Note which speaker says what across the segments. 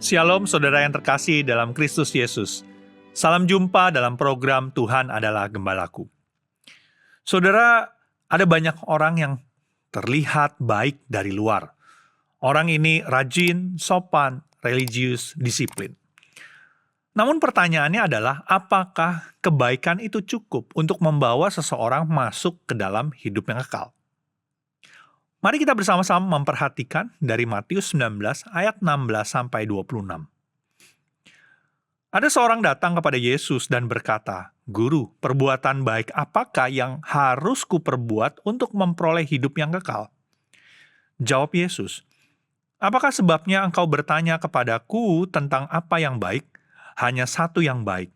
Speaker 1: Shalom saudara yang terkasih dalam Kristus Yesus. Salam jumpa dalam program Tuhan adalah Gembalaku. Saudara, ada banyak orang yang terlihat baik dari luar. Orang ini rajin, sopan, religius, disiplin. Namun pertanyaannya adalah, apakah kebaikan itu cukup untuk membawa seseorang masuk ke dalam hidup yang kekal? Mari kita bersama-sama memperhatikan dari Matius 19 ayat 16-26. Ada seorang datang kepada Yesus dan berkata, "Guru, perbuatan baik apakah yang harus kuperbuat untuk memperoleh hidup yang kekal?" Jawab Yesus, "Apakah sebabnya engkau bertanya kepadaku tentang apa yang baik? Hanya satu yang baik.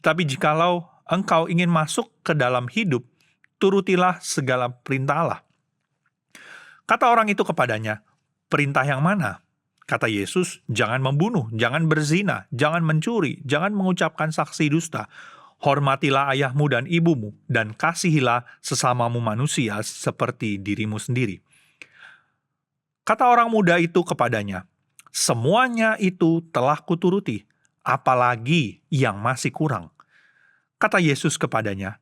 Speaker 1: Tapi jikalau engkau ingin masuk ke dalam hidup, turutilah segala perintah Allah." Kata orang itu kepadanya, "Perintah yang mana?" Kata Yesus, "Jangan membunuh, jangan berzina, jangan mencuri, jangan mengucapkan saksi dusta. Hormatilah ayahmu dan ibumu, dan kasihilah sesamamu manusia seperti dirimu sendiri." Kata orang muda itu kepadanya, "Semuanya itu telah kuturuti, apalagi yang masih kurang?" Kata Yesus kepadanya,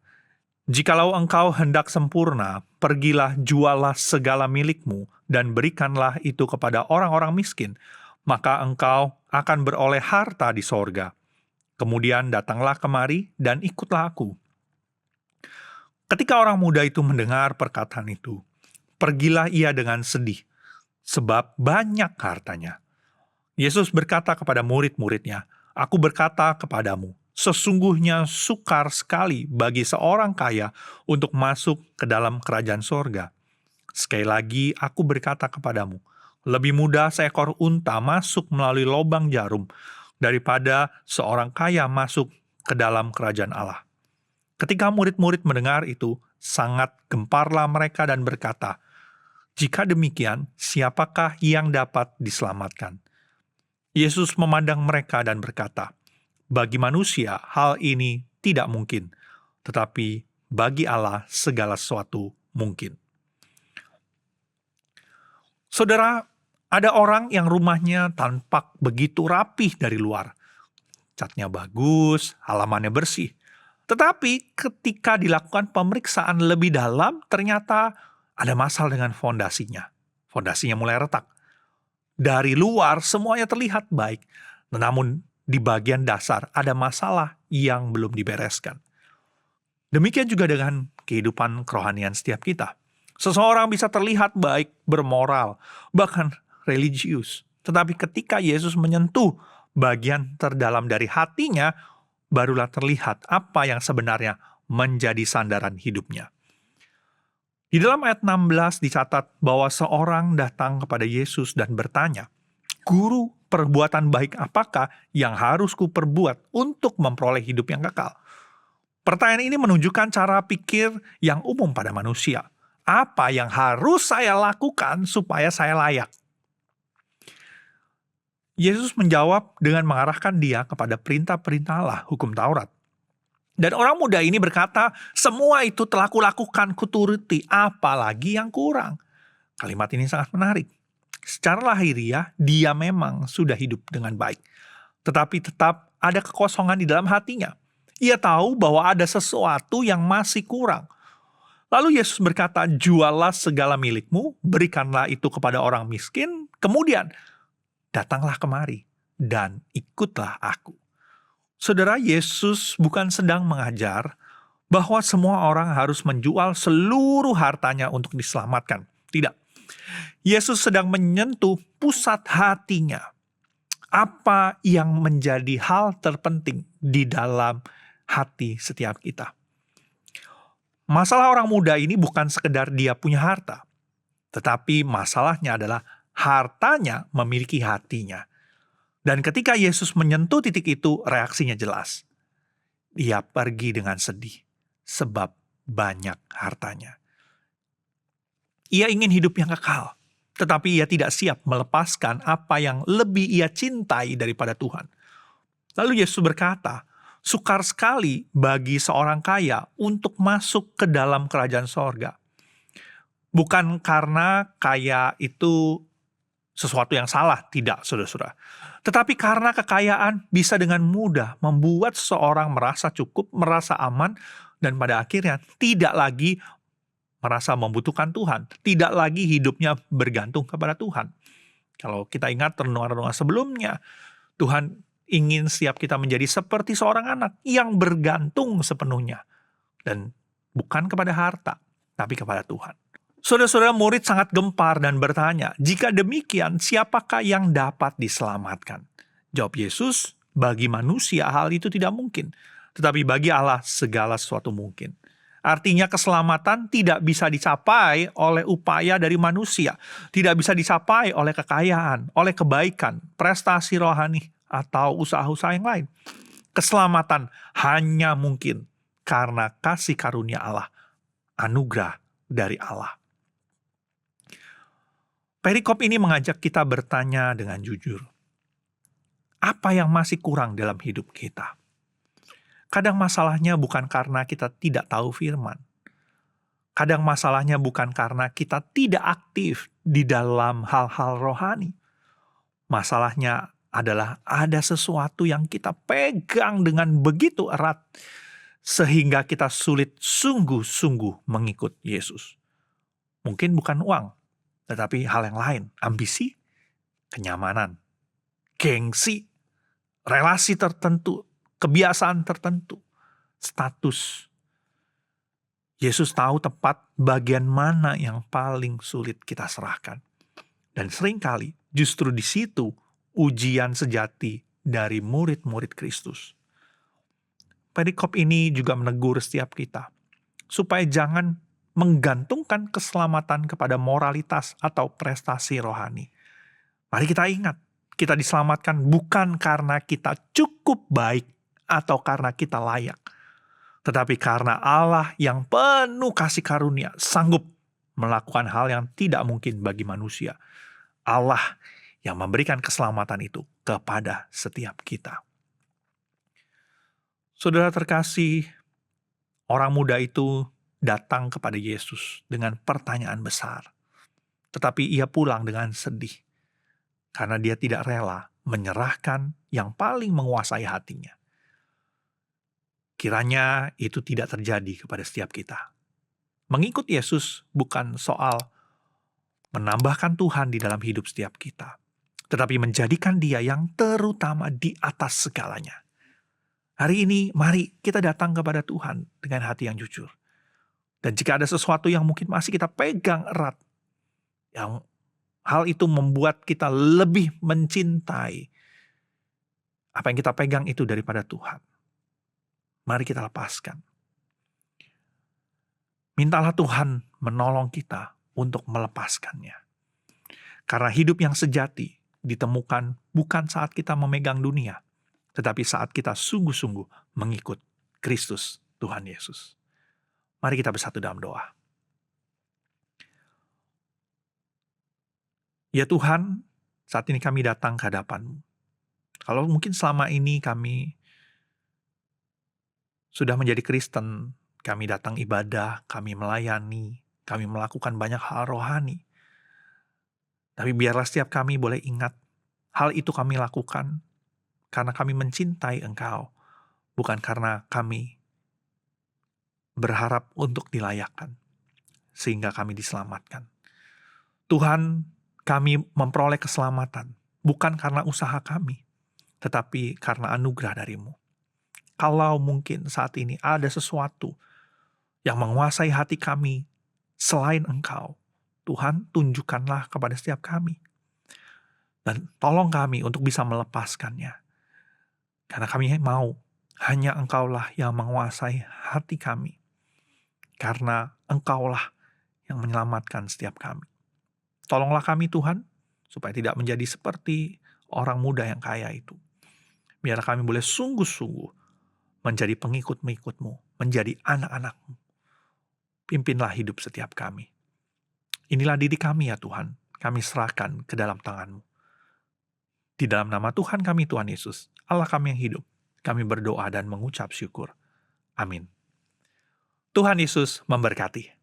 Speaker 1: "Jikalau engkau hendak sempurna, pergilah jualah segala milikmu dan berikanlah itu kepada orang-orang miskin, maka engkau akan beroleh harta di sorga. Kemudian datanglah kemari dan ikutlah aku." Ketika orang muda itu mendengar perkataan itu, pergilah ia dengan sedih, sebab banyak hartanya. Yesus berkata kepada murid-muridnya, "Aku berkata kepadamu, sesungguhnya sukar sekali bagi seorang kaya untuk masuk ke dalam kerajaan sorga. Sekali lagi aku berkata kepadamu, lebih mudah seekor unta masuk melalui lubang jarum daripada seorang kaya masuk ke dalam kerajaan Allah." Ketika murid-murid mendengar itu, sangat gemparlah mereka dan berkata, "Jika demikian, siapakah yang dapat diselamatkan?" Yesus memandang mereka dan berkata, "Bagi manusia hal ini tidak mungkin, tetapi bagi Allah segala sesuatu mungkin." Saudara, ada orang yang rumahnya tampak begitu rapih dari luar. Catnya bagus, halamannya bersih. Tetapi ketika dilakukan pemeriksaan lebih dalam, ternyata ada masalah dengan fondasinya. Fondasinya mulai retak. Dari luar semuanya terlihat baik, namun di bagian dasar ada masalah yang belum dibereskan. Demikian juga dengan kehidupan kerohanian setiap kita. Seseorang bisa terlihat baik, bermoral, bahkan religius. Tetapi ketika Yesus menyentuh bagian terdalam dari hatinya, barulah terlihat apa yang sebenarnya menjadi sandaran hidupnya. Di dalam ayat 16 dicatat bahwa seorang datang kepada Yesus dan bertanya, "Guru, perbuatan baik apakah yang harus kuperbuat untuk memperoleh hidup yang kekal?" Pertanyaan ini menunjukkan cara pikir yang umum pada manusia. Apa yang harus saya lakukan supaya saya layak? Yesus menjawab dengan mengarahkan dia kepada perintah-perintah Allah, hukum Taurat. Dan orang muda ini berkata, "Semua itu telah kulakukan, kuturuti, apalagi yang kurang." Kalimat ini sangat menarik. Secara lahiriah, dia memang sudah hidup dengan baik. Tetapi tetap ada kekosongan di dalam hatinya. Ia tahu bahwa ada sesuatu yang masih kurang. Lalu Yesus berkata, "Jualah segala milikmu, berikanlah itu kepada orang miskin, kemudian datanglah kemari dan ikutlah aku." Saudara, Yesus bukan sedang mengajar bahwa semua orang harus menjual seluruh hartanya untuk diselamatkan. Tidak. Yesus sedang menyentuh pusat hatinya. Apa yang menjadi hal terpenting di dalam hati setiap kita? Masalah orang muda ini bukan sekedar dia punya harta, tetapi masalahnya adalah hartanya memiliki hatinya. Dan ketika Yesus menyentuh titik itu, reaksinya jelas. Dia pergi dengan sedih, sebab banyak hartanya. Ia ingin hidup yang kekal, tetapi ia tidak siap melepaskan apa yang lebih ia cintai daripada Tuhan. Lalu Yesus berkata, sukar sekali bagi seorang kaya untuk masuk ke dalam kerajaan sorga. Bukan karena kaya itu sesuatu yang salah, tidak, saudara-saudara. Tetapi karena kekayaan bisa dengan mudah membuat seseorang merasa cukup, merasa aman, dan pada akhirnya tidak lagi merasa membutuhkan Tuhan, tidak lagi hidupnya bergantung kepada Tuhan. Kalau kita ingat renungan-renungan sebelumnya, Tuhan ingin setiap kita menjadi seperti seorang anak yang bergantung sepenuhnya, dan bukan kepada harta, tapi kepada Tuhan. Saudara-saudara, murid sangat gempar dan bertanya, jika demikian, siapakah yang dapat diselamatkan? Jawab Yesus, bagi manusia hal itu tidak mungkin, tetapi bagi Allah segala sesuatu mungkin. Artinya keselamatan tidak bisa dicapai oleh upaya dari manusia, tidak bisa dicapai oleh kekayaan, oleh kebaikan, prestasi rohani, atau usaha-usaha yang lain. Keselamatan hanya mungkin karena kasih karunia Allah, anugerah dari Allah. Perikop ini mengajak kita bertanya dengan jujur. Apa yang masih kurang dalam hidup kita? Kadang masalahnya bukan karena kita tidak tahu firman. Kadang masalahnya bukan karena kita tidak aktif di dalam hal-hal rohani. Masalahnya adalah ada sesuatu yang kita pegang dengan begitu erat, sehingga kita sulit sungguh-sungguh mengikut Yesus. Mungkin bukan uang, tetapi hal yang lain, ambisi, kenyamanan, gengsi, relasi tertentu, kebiasaan tertentu, status. Yesus tahu tepat bagian mana yang paling sulit kita serahkan. Dan seringkali justru di situ ujian sejati dari murid-murid Kristus. Perikop ini juga menegur setiap kita, supaya jangan menggantungkan keselamatan kepada moralitas atau prestasi rohani. Mari kita ingat, kita diselamatkan bukan karena kita cukup baik atau karena kita layak, tetapi karena Allah yang penuh kasih karunia sanggup melakukan hal yang tidak mungkin bagi manusia. Allah yang memberikan keselamatan itu kepada setiap kita. Saudara terkasih, orang muda itu datang kepada Yesus dengan pertanyaan besar, tetapi ia pulang dengan sedih karena dia tidak rela menyerahkan yang paling menguasai hatinya. Kiranya itu tidak terjadi kepada setiap kita. Mengikut Yesus bukan soal menambahkan Tuhan di dalam hidup setiap kita, tetapi menjadikan Dia yang terutama di atas segalanya. Hari ini, mari kita datang kepada Tuhan dengan hati yang jujur. Dan jika ada sesuatu yang mungkin masih kita pegang erat, yang hal itu membuat kita lebih mencintai apa yang kita pegang itu daripada Tuhan, mari kita lepaskan. Mintalah Tuhan menolong kita untuk melepaskannya. Karena hidup yang sejati ditemukan bukan saat kita memegang dunia, tetapi saat kita sungguh-sungguh mengikut Kristus Tuhan Yesus. Mari kita bersatu dalam doa. Ya Tuhan, saat ini kami datang ke hadapan-Mu. Kalau mungkin selama ini kami sudah menjadi Kristen, kami datang ibadah, kami melayani, kami melakukan banyak hal rohani. Tapi biarlah setiap kami boleh ingat, hal itu kami lakukan karena kami mencintai Engkau, bukan karena kami berharap untuk dilayakkan, sehingga kami diselamatkan. Tuhan, kami memperoleh keselamatan, bukan karena usaha kami, tetapi karena anugerah dari-Mu. Kalau mungkin saat ini ada sesuatu yang menguasai hati kami selain Engkau, Tuhan tunjukkanlah kepada setiap kami. Dan tolong kami untuk bisa melepaskannya. Karena kami mau hanya Engkaulah yang menguasai hati kami. Karena Engkaulah yang menyelamatkan setiap kami. Tolonglah kami Tuhan, supaya tidak menjadi seperti orang muda yang kaya itu. Biar kami boleh sungguh-sungguh menjadi pengikut-pengikut-Mu, menjadi anak-anak-Mu. Pimpinlah hidup setiap kami. Inilah diri kami ya Tuhan, kami serahkan ke dalam tangan-Mu. Di dalam nama Tuhan kami, Tuhan Yesus, Allah kami yang hidup, kami berdoa dan mengucap syukur. Amin. Tuhan Yesus memberkati.